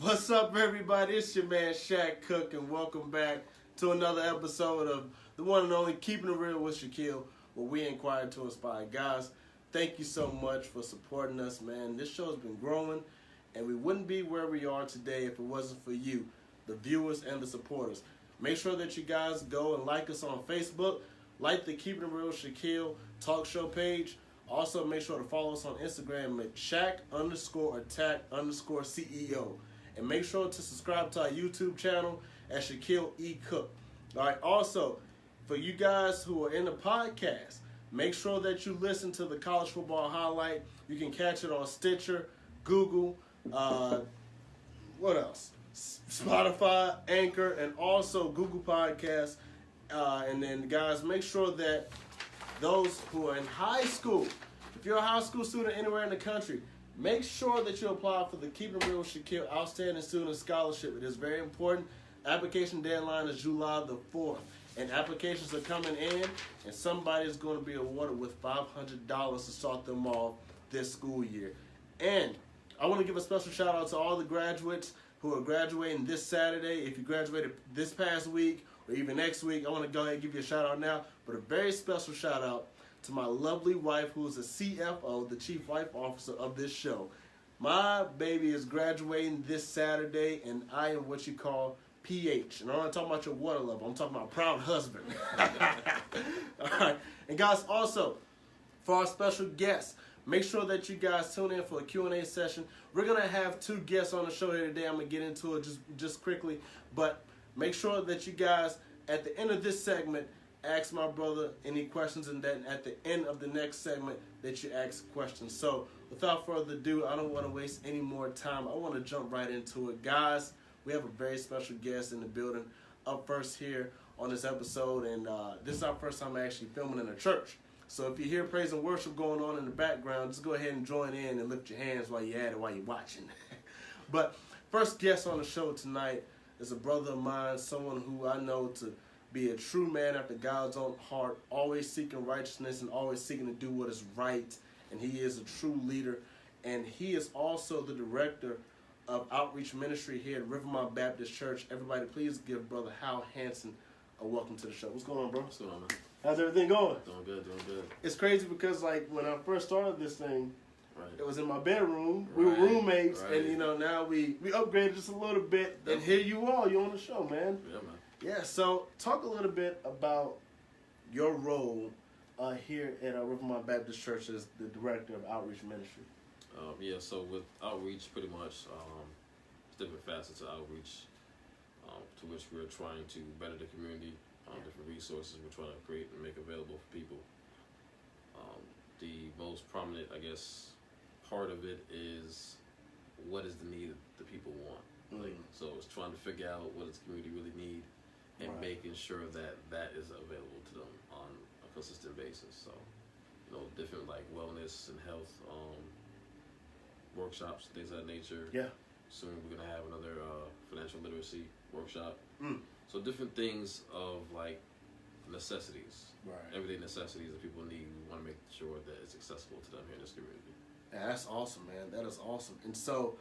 What's up, everybody? It's your man Shaq Cook, and welcome back to another episode of the one and only Keeping It Real with Shaquille, where we inquire to inspire. Guys, thank you so much for supporting us, man. This show's been growing, and we wouldn't be where we are today if it wasn't for you, the viewers and the supporters. Make sure that you guys go and like us on Facebook, like the Keeping It Real Shaquille talk show page. Also, make sure to follow us on Instagram at Shaq_attack_CEO. And make sure to subscribe to our YouTube channel at Shaquille E. Cook. All right. Also, for you guys who are in the podcast, make sure that you listen to the college football highlight. You can catch it on Stitcher, Google, what else? Spotify, Anchor, and also Google Podcasts. And then, guys, make sure that those who are in high school, if you're a high school student anywhere in the country, make sure that you apply for the Keepin' It Real with Shaquille Outstanding Student Scholarship. It is very important. Application deadline is July the 4th. And applications are coming in, and somebody is going to be awarded with $500 to start them off this school year. And I want to give a special shout out to all the graduates who are graduating this Saturday. If you graduated this past week or even next week, I want to go ahead and give you a shout out now. But a very special shout out to my lovely wife, who is the CFO, the Chief Life Officer of this show. My baby is graduating this Saturday, and I am what you call PH. And I'm not talking about your water level. I'm talking about proud husband. All right. And guys, also, for our special guests, make sure that you guys tune in for a Q&A session. We're going to have two guests on the show here today. I'm going to get into it just quickly. But make sure that you guys, at the end of this segment, ask my brother any questions, and then at the end of the next segment that you ask questions. So without further ado, I don't want to waste any more time. I want to jump right into it. Guys, we have a very special guest in the building up first here on this episode, and this is our first time actually filming in a church. So if you hear praise and worship going on in the background, just go ahead and join in and lift your hands while you're at it, while you're watching. But first guest on the show tonight is a brother of mine, someone who I know to be a true man after God's own heart, always seeking righteousness and always seeking to do what is right. And he is a true leader. And he is also the director of outreach ministry here at Rivermount Baptist Church. Everybody, please give Brother Hal Hanson a welcome to the show. What's going on, bro? What's going on, man? How's everything going? Doing good. It's crazy because, like, when I first started this thing, Right. it was in my bedroom. We were roommates, and, you know, now we upgraded just a little bit. And here you are. You're on the show, man. Yeah, man. Yeah, so talk a little bit about your role here at Rivermount Baptist Church as the director of outreach ministry. So with outreach, pretty much, it's different facets of outreach, to which we're trying to better the community, different resources we're trying to create and make available for people. The most prominent, I guess, part of it is what is the need the people want. Like, so it's trying to figure out what does the community really need, and making sure that that is available to them on a consistent basis. So, you know, different like wellness and health workshops, things of that nature. Yeah. Soon we're gonna have another financial literacy workshop. So different things of like necessities, everyday necessities that people need. We want to make sure that it's accessible to them here in this community. Yeah, that's awesome, man. That is awesome. And so,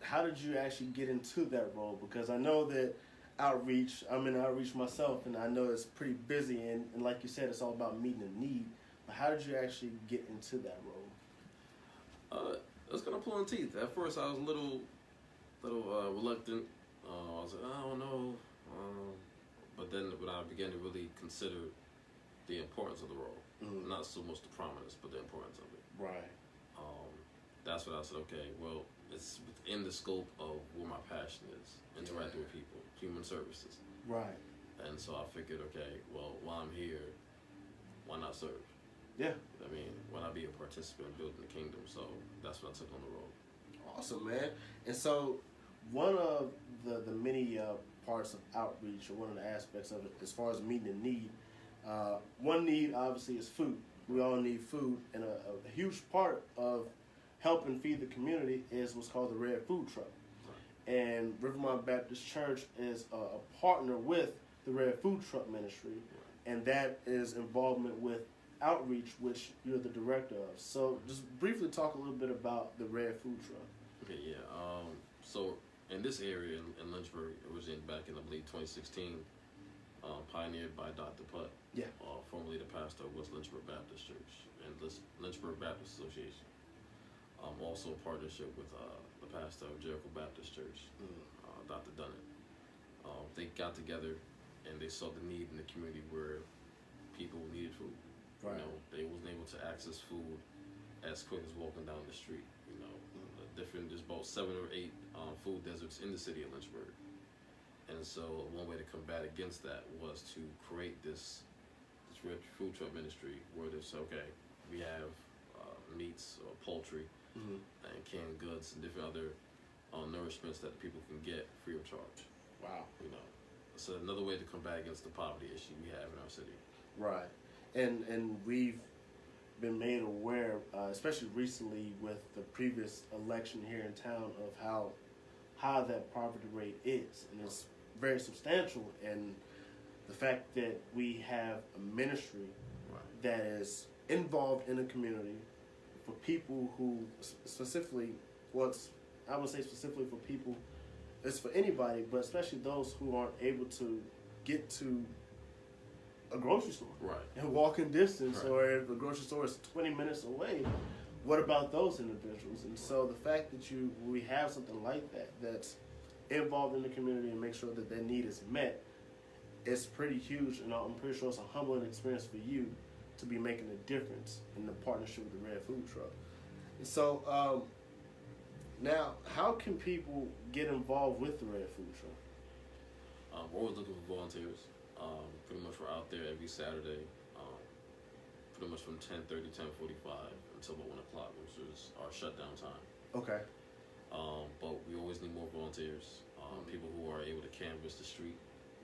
how did you actually get into that role? Because I know that outreach, I'm in outreach myself, and I know it's pretty busy, and like you said, it's all about meeting a need. But how did you actually get into that role? It was kind of pulling teeth. At first, I was a little reluctant. I was like, I don't know. But then when I began to really consider the importance of the role, not so much the prominence, but the importance of it. Right. That's when I said, okay, well, it's within the scope of where my passion is, interacting with people, human services. Right. And so I figured, okay, well, while I'm here, why not serve? Yeah. I mean, why not be a participant in building the kingdom? So that's when I took on the role. Awesome, man. And so, one of the many parts of outreach, or one of the aspects of it, as far as meeting a need, one need obviously is food. We all need food, and a huge part of helping feed the community is what's called the Red Food Truck. Right. And Rivermount Baptist Church is a partner with the Red Food Truck Ministry, and that is involvement with outreach, which you're the director of. So just briefly talk a little bit about the Red Food Truck. Okay, yeah. So in in this area in Lynchburg, originated back in, I believe, 2016, pioneered by Dr. Putt, formerly the pastor of West Lynchburg Baptist Church and Lynchburg Baptist Association. Also in partnership with the pastor of Jericho Baptist Church, Dr. Dunnett. They got together and they saw the need in the community where people needed food. Right. You know, they wasn't able to access food as quick as walking down the street. You know, there's about 7 or 8 food deserts in the city of Lynchburg. And so one way to combat against that was to create this food truck ministry where there's, okay, we have meats or poultry and canned goods and different other nourishments that people can get free of charge. Wow. You know, so another way to combat against the poverty issue we have in our city. Right. And we've been made aware, especially recently with the previous election here in town, of how high that poverty rate is, and it's very substantial. And the fact that we have a ministry that is involved in the community for people who specifically, I would say specifically for people, it's for anybody, but especially those who aren't able to get to a grocery store and walking distance, or if the grocery store is 20 minutes away, what about those individuals? And so the fact that we have something like that that's involved in the community and make sure that their need is met is pretty huge, and I'm pretty sure it's a humbling experience for you to be making a difference in the partnership with the Red Food Truck. And so now, how can people get involved with the Red Food Truck? We're always looking for volunteers. Pretty much we're out there every Saturday, pretty much from 10:30, 10:45 until about 1 o'clock, which is our shutdown time. Okay. But we always need more volunteers, people who are able to canvass the street,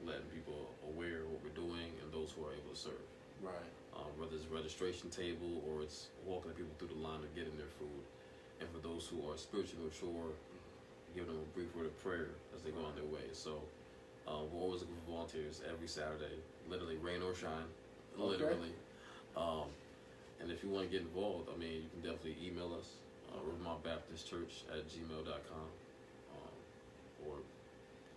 letting people aware of what we're doing, and those who are able to serve. Right. Whether it's a registration table or it's walking people through the line of getting their food. And for those who are spiritually mature, give them a brief word of prayer as they go on their way. So we're always looking for volunteers every Saturday, literally rain or shine, literally. And if you want to get involved, I mean, you can definitely email us, rivermontbaptistchurch@gmail.com, or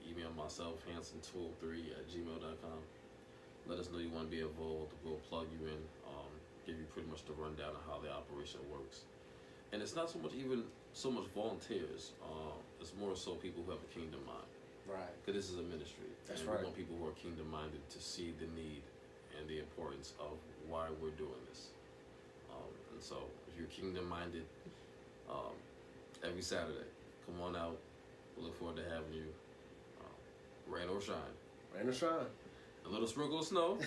email myself, Hanson203@gmail.com. Let us know you want to be involved. We'll plug you in, give you pretty much the rundown of how the operation works. And it's not so much volunteers. It's more so people who have a kingdom mind. Right. Because this is a ministry. That's and right. We want people who are kingdom minded to see the need and the importance of why we're doing this. And so, if you're kingdom minded, every Saturday, come on out. We look forward to having you. Rain or shine. Rain or shine. A little sprinkle of snow,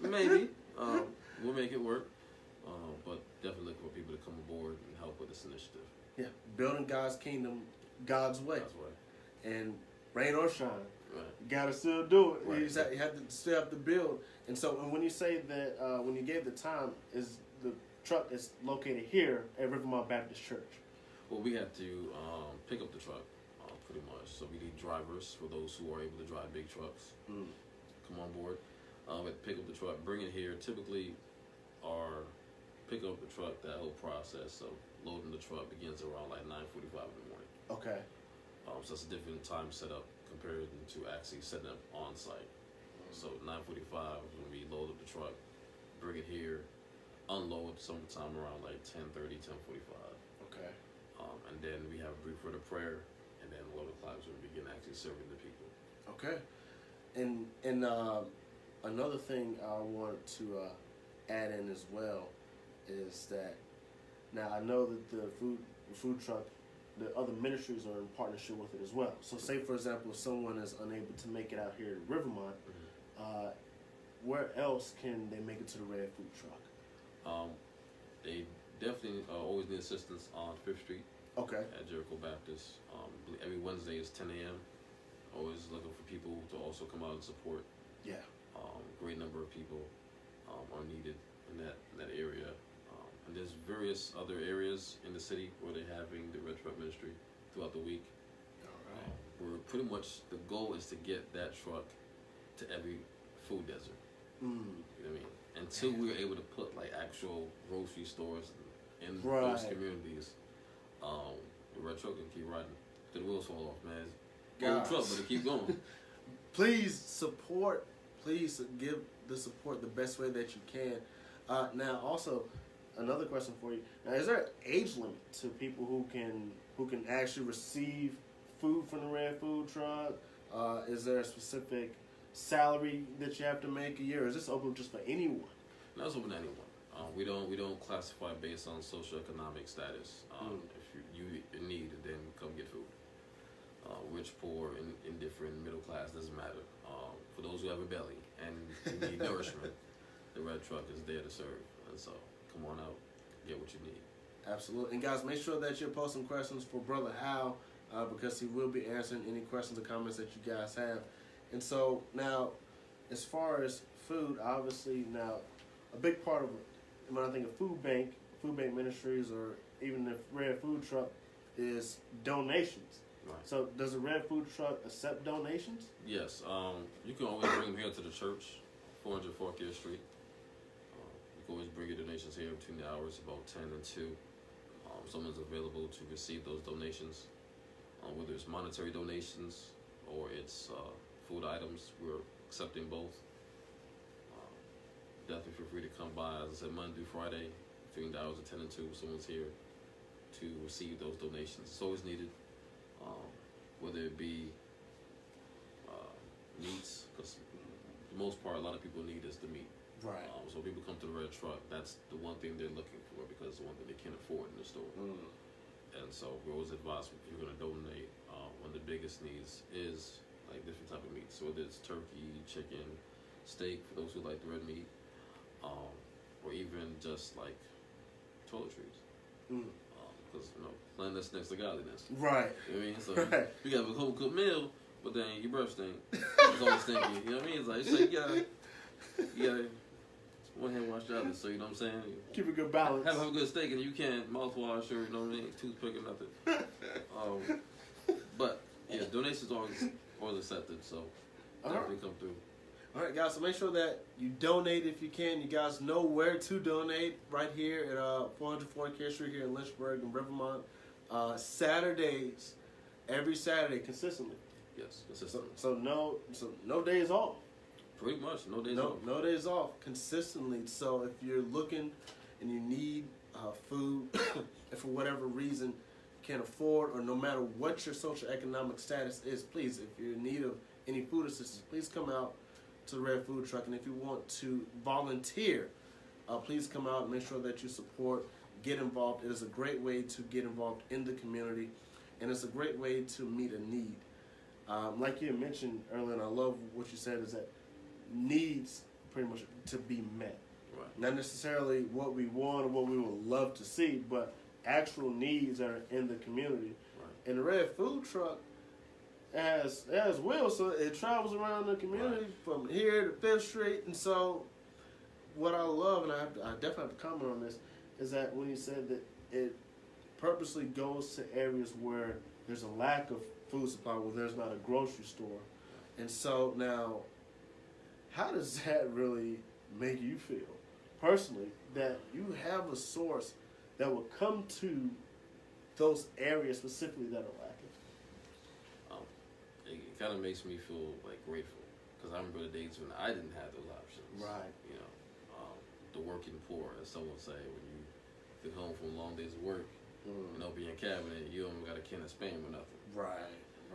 maybe. We'll make it work. But definitely looking for people to come aboard and help with this initiative. Yeah, building God's kingdom God's way. God's way. And rain or shine, right. You gotta still do it. Right. You have to still have to build. And so when you say that, when you gave the time, is the truck is located here at Rivermont Baptist Church? Well, we have to pick up the truck, pretty much. So we need drivers for those who are able to drive big trucks. Come on board. We have to pick up the truck, bring it here. Typically, our pick up the truck, that whole process of loading the truck begins around like 9:45 in the morning. Okay. So it's a different time setup compared to actually setting up on site. So 9:45 when we load up the truck, bring it here, unload sometime around like 10:30, 10:45. Okay. And then we have a brief word of prayer, and then 11 o'clock is when we begin actually serving the people. Okay. And another thing I want to add in as well is that now I know that the food truck, the other ministries are in partnership with it as well. So say, for example, if someone is unable to make it out here to Rivermont, where else can they make it to the Red Food Truck? They definitely always need assistance on 5th Street. Okay. At Jericho Baptist. Every Wednesday is 10 a.m. Always looking for people to also come out and support. Yeah. Great number of people are needed in that area. And there's various other areas in the city where they're having the Red Truck Ministry throughout the week. All right. Where pretty much the goal is to get that truck to every food desert. You know what I mean? Until we're able to put like actual grocery stores in those communities, the Red Truck can keep riding. The wheels fall off, man. Guys. Truck, but keep going. Please give the support the best way that you can. Now, also, another question for you. Now, is there an age limit to people who can actually receive food from the Red Food Truck? Is there a specific salary that you have to make a year? Or is this open just for anyone? No, it's open to anyone. We don't classify based on socioeconomic status. If you in need, then come get food. Rich, poor, indifferent, middle class, doesn't matter. For those who have a belly and you need nourishment, the Red Truck is there to serve. And so, come on out, get what you need. Absolutely. And guys, make sure that you're posting questions for Brother Al because he will be answering any questions or comments that you guys have. And so now, as far as food, obviously now, a big part of it, when I think of food bank ministries, or even the Red Food Truck, is donations. Right. So does the Red Food Truck accept donations? Yes. You can always bring them here to the church, 400 Forkier Street. You can always bring your donations here between the hours about 10 and 2. Someone's available to receive those donations, whether it's monetary donations or it's food items. We're accepting both. Definitely feel free to come by. As I said, Monday through Friday, between the hours of 10 and 2, someone's here to receive those donations. It's always needed, whether it be meats, because for the most part, a lot of people need is the meat. Right. So people come to the Red Truck, that's the one thing they're looking for, because it's the one thing they can't afford in the store. And so we always advise if you're going to donate, one of the biggest needs is like different type of meats. So whether it's turkey, chicken, steak, for those who like the red meat, or even just like toiletries. Because, cleanliness next to godliness. Right. You know what I mean? So right. you got a home cooked meal, but then your breath stink. It's always stinky. You know what I mean? It's like you gotta one hand wash the other. So you know what I'm saying? Keep a good balance. Have a good steak, and you can't mouthwash or you know what I mean, toothpick or nothing. But yeah, donations always accepted. So definitely come through. All right, guys, so make sure that you donate if you can. You guys know where to donate right here at 404 Care Street here in Lynchburg and Rivermont. Saturdays, every Saturday, consistently. Yes, consistently. So no days off. Pretty much, no days off. No days off, consistently. So if you're looking and you need food, and for whatever reason you can't afford, or no matter what your social economic status is, please, if you're in need of any food assistance, please come out to the Red Food Truck. And if you want to volunteer, please come out and make sure that you support, get involved. It is a great way to get involved in the community, and it's a great way to meet a need. Like you mentioned earlier, and I love what you said, is that needs pretty much to be met. Right. Not necessarily what we want or what we would love to see, but actual needs that are in the community. Right. And the Red Food Truck as well, so it travels around the community from here to 5th Street. And so what I love, and I definitely have to comment on this, is that when you said that it purposely goes to areas where there's a lack of food supply, where there's not a grocery store. And so now, how does that really make you feel personally, that you have a source that will come to those areas specifically that are lacking? It kind of makes me feel like grateful, because I remember the days when I didn't have those options. Right. You know, the working poor, as some would say, when you get home from long days of work, and open your cabinet, you don't got a can of Spam or nothing. Right.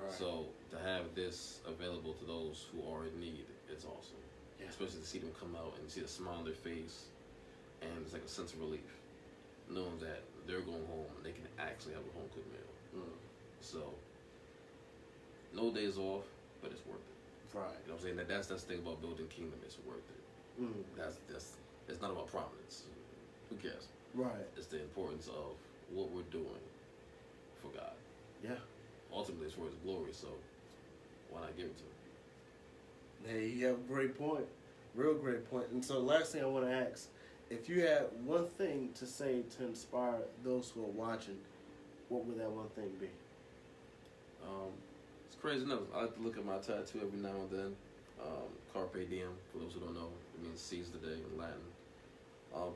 So to have this available to those who are in need, it's awesome. Yeah. Especially to see them come out and see a smile on their face, and it's like a sense of relief, knowing that they're going home and they can actually have a home cooked meal. So no days off, but it's worth it. Right. You know what I'm saying? That's the thing about building kingdom. It's worth it. That's it's not about prominence. Who cares? Right. It's the importance of what we're doing for God. Yeah. Ultimately, it's for His glory. So why not give it to Him? Hey, you have a great point. Real great point. And so the last thing I want to ask, if you had one thing to say to inspire those who are watching, what would that one thing be? It's crazy enough. I like to look at my tattoo every now and then. Carpe diem, for those who don't know, it means seize the day in Latin.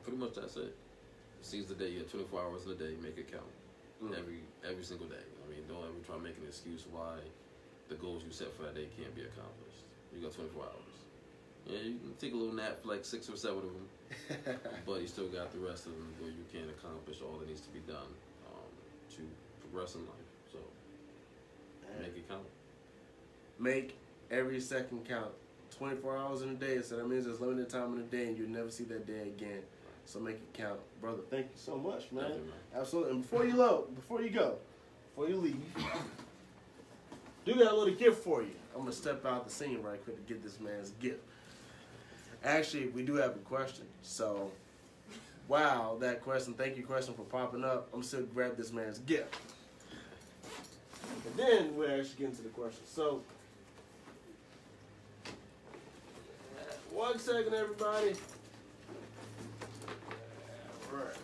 Pretty much that's it. Seize the day. You have 24 hours in a day. Make it count. Every single day. You know what I mean, don't ever try to make an excuse why the goals you set for that day can't be accomplished. You got 24 hours. Yeah, you can take a little nap for like 6 or 7 of them, but you still got the rest of them where you can accomplish all that needs to be done to progress in life. So make it count. Make every second count. 24 hours in a day, so that means there's limited time in a day, and you'll never see that day again. So make it count, brother. Thank you so much, man. Definitely, man. Absolutely. And before you leave, do got a little gift for you. I'm gonna step out the scene right quick to get this man's gift. Actually, we do have a question. So, wow, that question. Thank you, question, for popping up. I'm still grab this man's gift, and then we'll actually get into the question. So. 1 second, everybody. All right.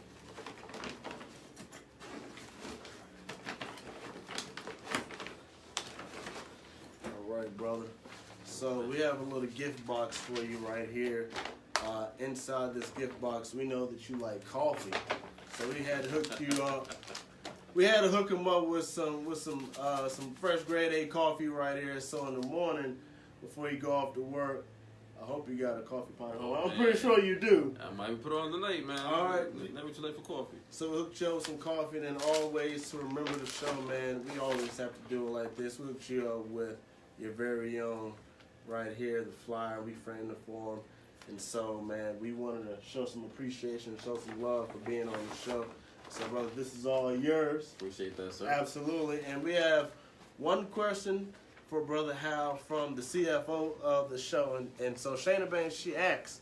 All right, brother. So we have a little gift box for you right here. Inside this gift box, we know that you like coffee, so we had to hook you up. We had to hook him up with some fresh grade A coffee right here. So in the morning, before you go off to work. I hope you got a coffee pot. I'm pretty sure you do. I might put it on tonight, man. All right. Never too late for coffee. So we hooked you up with some coffee, and then always to remember the show, man, we always have to do it like this. We hooked you up with your very own right here, the flyer. We framed the form. And so, man, we wanted to show some appreciation and show some love for being on the show. So, brother, this is all yours. Appreciate that, sir. Absolutely. And we have one question for Brother Hal from the CFO of the show. And so Shayna Banks, she asks,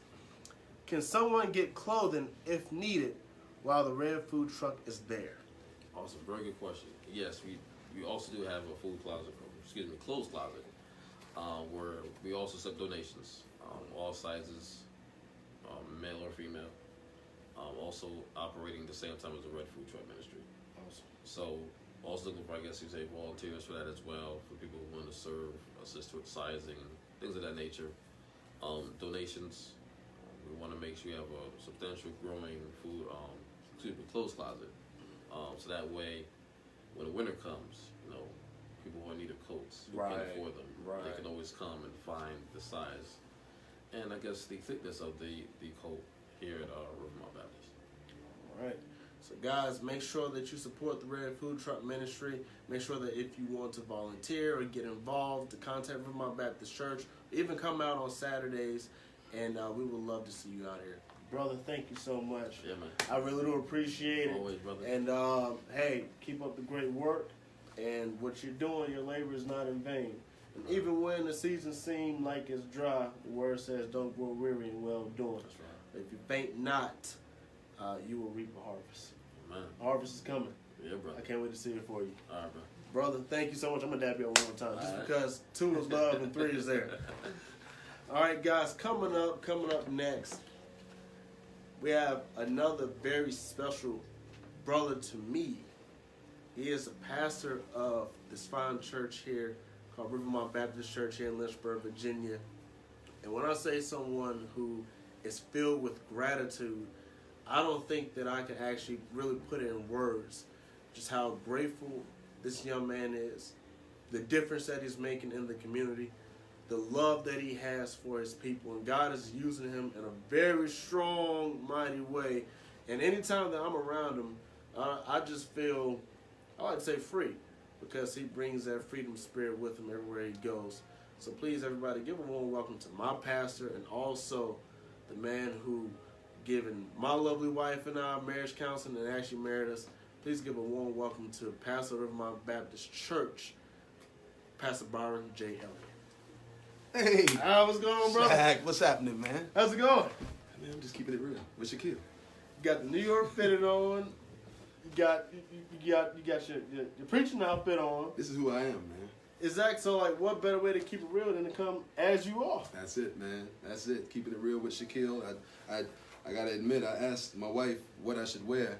can someone get clothing if needed while the red food truck is there? Awesome. Very good question. Yes, we also do have a clothes closet, where we also accept donations, all sizes, male or female, also operating the same time as the Red Food Truck Ministry. Awesome. So also looking for, I guess you say, volunteers for that as well, for people who want to serve, assist with sizing, things of that nature. Donations. We want to make sure you have a substantial growing clothes closet. So that way, when the winter comes, people who are in need of coats, who can't afford them, they can always come and find the size. And I guess the thickness of the coat here at Rivermont Baptist. All right. So, guys, make sure that you support the Red Food Truck Ministry. Make sure that if you want to volunteer or get involved, to contact Rivermont Baptist Church, even come out on Saturdays, and we would love to see you out here. Brother, thank you so much. Yeah, man. I really do appreciate it. Always, brother. And, hey, keep up the great work. And what you're doing, your labor is not in vain. And even when the season seems like it's dry, the word says, don't grow weary in well doing. That's right. If you faint not, you will reap a harvest. Man. Harvest is coming. Yeah, brother. I can't wait to see it for you. All right, bro. Brother, thank you so much. I'm going to dab you up one more time. Just right. because 2 is love and 3 is there. All right, guys, coming up next, we have another very special brother to me. He is a pastor of this fine church here called Rivermont Baptist Church here in Lynchburg, Virginia. And when I say someone who is filled with gratitude, I don't think that I can actually really put it in words just how grateful this young man is, the difference that he's making in the community, the love that he has for his people. And God is using him in a very strong, mighty way. And anytime that I'm around him, I just feel, I like to say free, because he brings that freedom spirit with him everywhere he goes. So please, everybody, give a warm welcome to my pastor and also the man who given my lovely wife and I marriage counseling and actually married us. Please give a warm welcome to Pastor of Rivermont Baptist Church, Pastor Byron J. Elliott. Hey, how's it going, brother? Shaq, what's happening, man? How's it going? Man, I'm just keeping it real with Shaquille. You got the New York fitted on. You got your preaching outfit on. This is who I am, man. Exactly. So, like, what better way to keep it real than to come as you are? That's it, man. That's it. Keeping it real with Shaquille. I gotta admit, I asked my wife what I should wear.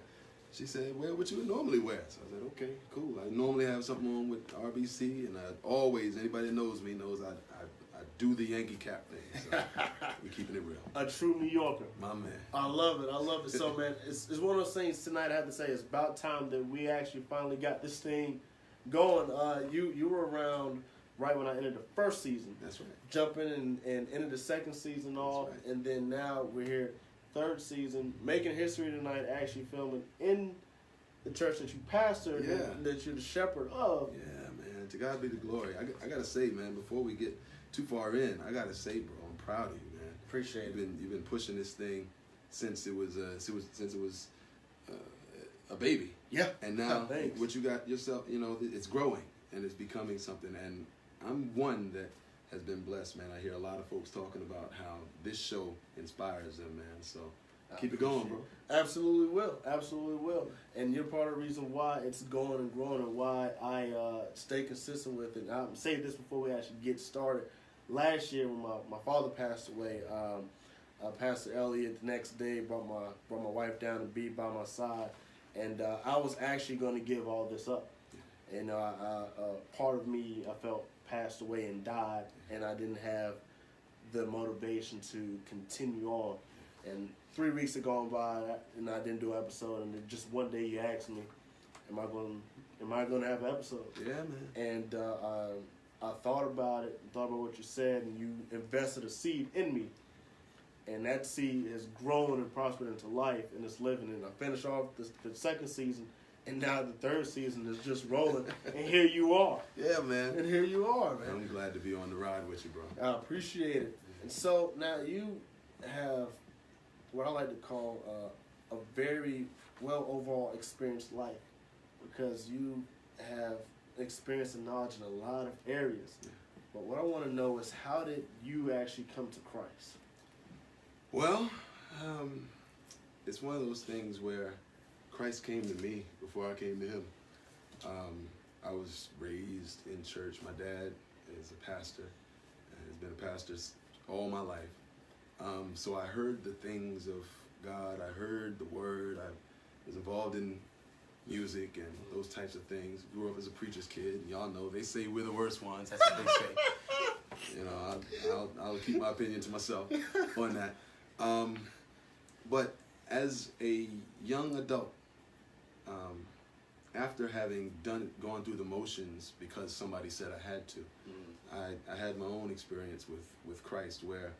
She said, wear what you would normally wear. So I said, okay, cool. I normally have something on with RBC, and I always, anybody that knows me knows I do the Yankee cap thing. So we're keeping it real. A true New Yorker. My man. I love it. I love it. So, man, it's one of those things tonight I have to say it's about time that we actually finally got this thing going. You were around right when I entered the first season. That's right. Jumping and entered the second season off, right. and then now we're here, third season, making history tonight. Actually filming in the church that you pastor, that you're the shepherd of. Yeah, man. To God be the glory. I gotta say, man, before we get too far in, I gotta say, bro, I'm proud of you, man. Appreciate it. You've been pushing this thing since it was a baby. Yeah. And now Thanks. what you got yourself, it's growing and it's becoming something. And I'm one that has been blessed, man. I hear a lot of folks talking about how this show inspires them, man. So keep it going, bro. Absolutely will. Absolutely will. And you're part of the reason why it's going and growing and why I stay consistent with it. I'll say this before we actually get started. Last year when my father passed away, Pastor Elliott the next day brought my wife down to be by my side. And I was actually going to give all this up. And part of me, I felt, passed away and died, and I didn't have the motivation to continue on. And 3 weeks had gone by, and I didn't do an episode. And then just one day, you asked me, "Am I going to have an episode?" Yeah, man. And I thought about it, thought about what you said, and you invested a seed in me. And that seed has grown and prospered into life, and it's living. And I finished off the second season, and now the third season is just rolling. And here you are. Yeah, man. And here you are, man. I'm glad to be on the ride with you, bro. I appreciate it. And so now you have what I like to call a very well overall experienced life, because you have experience and knowledge in a lot of areas. Yeah. But what I want to know is, how did you actually come to Christ? Well, it's one of those things where Christ came to me before I came to him. I was raised in church. My dad is a pastor and has been a pastor all my life. So I heard the things of God. I heard the word. I was involved in music and those types of things. Grew up as a preacher's kid. Y'all know they say we're the worst ones. That's what they say. I'll keep my opinion to myself on that. But as a young adult, after having gone through the motions because somebody said I had to, I had my own experience with Christ, where